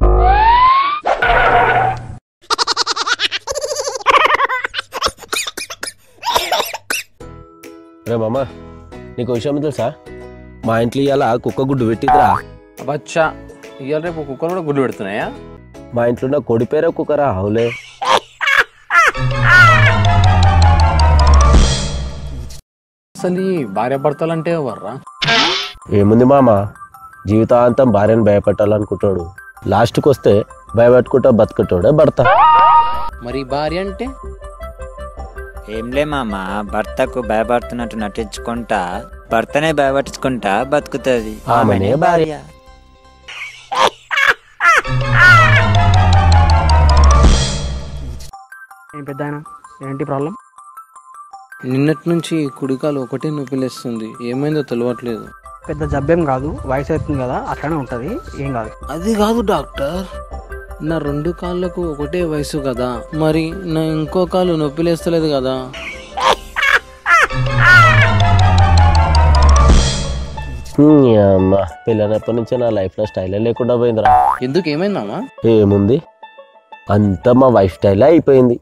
రే మామ నీకు విషయం తెలుసా? మా ఇంట్లో ఇవాళ కుక్క గుడ్డు పెట్టిద్రా. బచ్చా ఇవాళ రేపు కుక్కలు కూడా గుడ్డు పెడుతున్నాయా? మా ఇంట్లో ఉన్న కొడి పేరే కుక్కరా. అవులే. అసలు ఈ భార్య భర్తలంటే ఎవర్రా? ఏముంది మామ, జీవితాంతం భార్యను భయపెట్టాలనుకుంటాడు, లాస్ట్కి వస్తే భయపెట్టుకుంటా బతుకుతాడే భర్త. మరి భార్య అంటే ఏంలే మామ, భర్తకు భయపడుతున్నట్టు నటించుకుంటా భర్తనే భయపట్టించుకుంటా బతుకుతుంది, ఆమెనే భార్య. ఏం పెద్దాయనా, ఏంటి ప్రాబ్లం? నిన్నటి నుంచి కుడికాలు ఒకటే నొప్పిలేస్తుంది, ఏమైందో తెలియట్లేదు. పెద్ద జబ్బేం కాదు, వయసు అవుతుంది కదా, అట్లానే ఉంటుంది, ఏం కాదు. అది కాదు డాక్టర్, నా 2 కాళ్ళకు ఒకటే వయసు కదా, మరి నా ఇంకో కాలు నొప్పిలేస్తలేదు కదా. అమ్మా, పిల్లనప్పటి నుంచి నా లైఫ్లో స్టైలే లేకుండా పోయిందిరా. ఎందుకు, ఏమైందామా? ఏముంది, అంతా మా వైఫ్ స్టైలే అయిపోయింది.